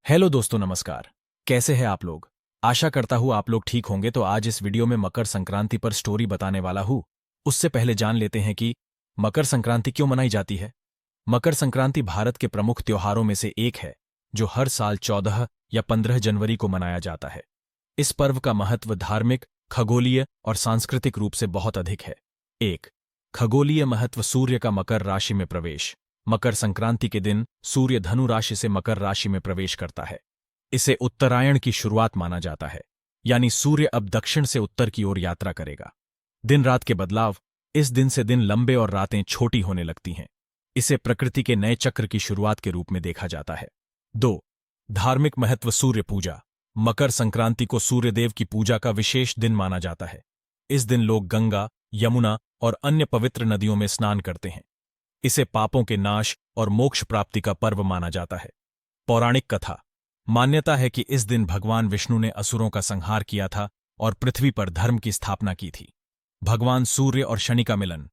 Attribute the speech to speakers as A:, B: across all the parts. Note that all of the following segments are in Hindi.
A: हेलो दोस्तों, नमस्कार। कैसे हैं आप लोग? आशा करता हूँ आप लोग ठीक होंगे। तो आज इस वीडियो में मकर संक्रांति पर स्टोरी बताने वाला हूँ। उससे पहले जान लेते हैं कि मकर संक्रांति क्यों मनाई जाती है। मकर संक्रांति भारत के प्रमुख त्योहारों में से एक है, जो हर साल 14 या 15 जनवरी को मनाया जाता है। इस पर्व का महत्व धार्मिक, खगोलीय और सांस्कृतिक रूप से बहुत अधिक है। एक, खगोलीय महत्व। सूर्य का मकर राशि में प्रवेश। मकर संक्रांति के दिन सूर्य धनु राशि से मकर राशि में प्रवेश करता है। इसे उत्तरायण की शुरुआत माना जाता है, यानी सूर्य अब दक्षिण से उत्तर की ओर यात्रा करेगा। दिन रात के बदलाव। इस दिन से दिन लंबे और रातें छोटी होने लगती हैं। इसे प्रकृति के नए चक्र की शुरुआत के रूप में देखा जाता है। 2, धार्मिक महत्व। सूर्य पूजा। मकर संक्रांति को सूर्यदेव की पूजा का विशेष दिन माना जाता है। इस दिन लोग गंगा, यमुना और अन्य पवित्र नदियों में स्नान करते हैं। इसे पापों के नाश और मोक्ष प्राप्ति का पर्व माना जाता है। पौराणिक कथा। मान्यता है कि इस दिन भगवान विष्णु ने असुरों का संहार किया था और पृथ्वी पर धर्म की स्थापना की थी। भगवान सूर्य और शनि का मिलन।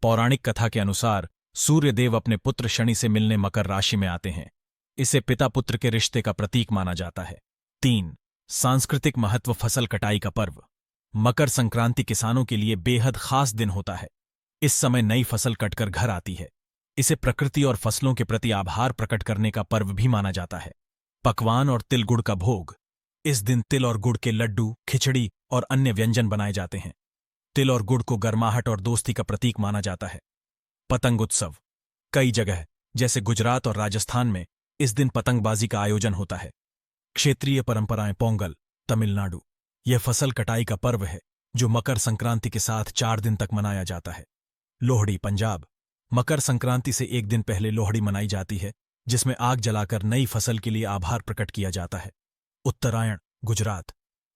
A: पौराणिक कथा के अनुसार सूर्यदेव अपने पुत्र शनि से मिलने मकर राशि में आते हैं। इसे पिता पुत्र के रिश्ते का प्रतीक माना जाता है। 3, सांस्कृतिक महत्व। फसल कटाई का पर्व। मकर संक्रांति किसानों के लिए बेहद खास दिन होता है। इस समय नई फसल कटकर घर आती है। इसे प्रकृति और फसलों के प्रति आभार प्रकट करने का पर्व भी माना जाता है। पकवान और तिल गुड़ का भोग। इस दिन तिल और गुड़ के लड्डू, खिचड़ी और अन्य व्यंजन बनाए जाते हैं। तिल और गुड़ को गर्माहट और दोस्ती का प्रतीक माना जाता है। पतंग उत्सव। कई जगह जैसे गुजरात और राजस्थान में इस दिन पतंगबाजी का आयोजन होता है। क्षेत्रीय परंपराएं। पोंगल, तमिलनाडु। यह फसल कटाई का पर्व है जो मकर संक्रांति के साथ 4 दिन तक मनाया जाता है। लोहड़ी, पंजाब। मकर संक्रांति से एक दिन पहले लोहड़ी मनाई जाती है, जिसमें आग जलाकर नई फसल के लिए आभार प्रकट किया जाता है। उत्तरायण, गुजरात।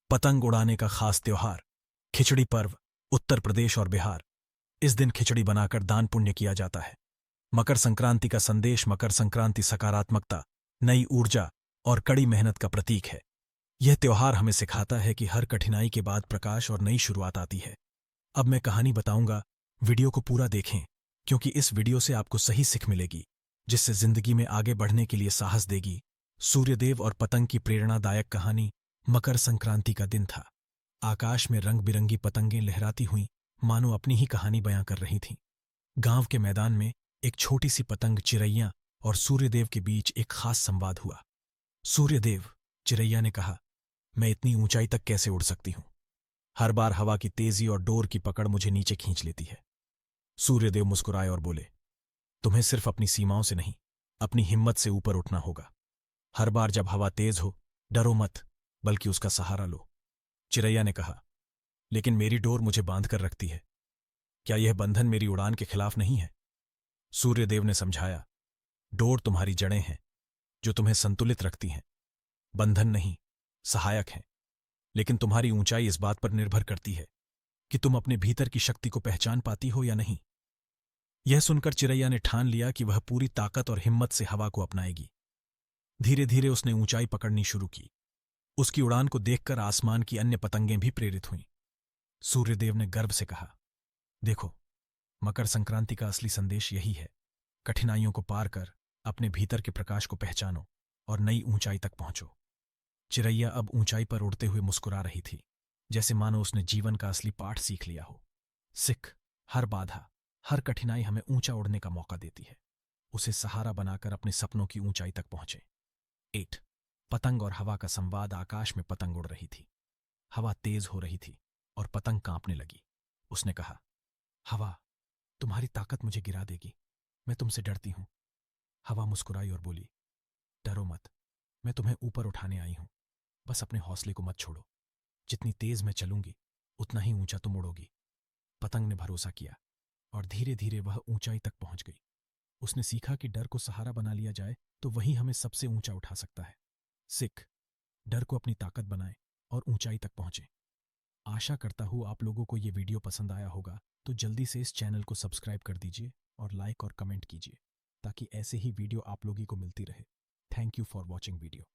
A: पतंग उड़ाने का खास त्योहार। खिचड़ी पर्व, उत्तर प्रदेश और बिहार। इस दिन खिचड़ी बनाकर दान पुण्य किया जाता है। मकर संक्रांति का संदेश। मकर संक्रांति सकारात्मकता, नई ऊर्जा और कड़ी मेहनत का प्रतीक है। यह त्योहार हमें सिखाता है कि हर कठिनाई के बाद प्रकाश और नई शुरुआत आती है। अब मैं कहानी बताऊंगा, वीडियो को पूरा देखें, क्योंकि इस वीडियो से आपको सही सीख मिलेगी, जिससे जिंदगी में आगे बढ़ने के लिए साहस देगी। सूर्यदेव और पतंग की प्रेरणादायक कहानी। मकर संक्रांति का दिन था। आकाश में रंग बिरंगी पतंगें लहराती हुईं, मानो अपनी ही कहानी बयां कर रही थीं। गांव के मैदान में एक छोटी सी पतंग चिरैया और सूर्यदेव के बीच एक खास संवाद हुआ। सूर्यदेव, चिरैया ने कहा, मैं इतनी ऊंचाई तक कैसे उड़ सकती हूं? हर बार हवा की तेजी और डोर की पकड़ मुझे नीचे खींच लेती है। सूर्यदेव मुस्कुराए और बोले, तुम्हें सिर्फ अपनी सीमाओं से नहीं, अपनी हिम्मत से ऊपर उठना होगा। हर बार जब हवा तेज हो, डरो मत, बल्कि उसका सहारा लो। चिरैया ने कहा, लेकिन मेरी डोर मुझे बांध कर रखती है। क्या यह बंधन मेरी उड़ान के खिलाफ नहीं है? सूर्यदेव ने समझाया, डोर तुम्हारी जड़ें हैं, जो तुम्हें संतुलित रखती हैं। बंधन नहीं, सहायक हैं। लेकिन तुम्हारी ऊंचाई इस बात पर निर्भर करती है कि तुम अपने भीतर की शक्ति को पहचान पाती हो या नहीं। यह सुनकर चिरैया ने ठान लिया कि वह पूरी ताकत और हिम्मत से हवा को अपनाएगी। धीरे धीरे उसने ऊंचाई पकड़नी शुरू की। उसकी उड़ान को देखकर आसमान की अन्य पतंगें भी प्रेरित हुईं। सूर्यदेव ने गर्व से कहा, देखो, मकर संक्रांति का असली संदेश यही है। कठिनाइयों को पार कर अपने भीतर के प्रकाश को पहचानो और नई ऊंचाई तक पहुंचो। चिरैया अब ऊंचाई पर उड़ते हुए मुस्कुरा रही थी, जैसे मानो उसने जीवन का असली पाठ सीख लिया हो। सिख, हर बाधा, हर कठिनाई हमें ऊंचा उड़ने का मौका देती है। उसे सहारा बनाकर अपने सपनों की ऊंचाई तक पहुंचे। 8, पतंग और हवा का संवाद। आकाश में पतंग उड़ रही थी। हवा तेज हो रही थी और पतंग कांपने लगी। उसने कहा, हवा, तुम्हारी ताकत मुझे गिरा देगी। मैं तुमसे डरती हूं। हवा मुस्कुराई और बोली, डरो मत, मैं तुम्हें ऊपर उठाने आई हूं। बस अपने हौसले को मत छोड़ो। जितनी तेज मैं चलूंगी, उतना ही ऊंचा तुम उड़ोगी। पतंग ने भरोसा किया और धीरे धीरे वह ऊंचाई तक पहुंच गई। उसने सीखा कि डर को सहारा बना लिया जाए तो वही हमें सबसे ऊंचा उठा सकता है। सिख, डर को अपनी ताकत बनाएं और ऊंचाई तक पहुंचे। आशा करता हूं आप लोगों को ये वीडियो पसंद आया होगा, तो जल्दी से इस चैनल को सब्सक्राइब कर दीजिए और लाइक और कमेंट कीजिए, ताकि ऐसे ही वीडियो आप लोगों को मिलती रहे। Thank you for watching video.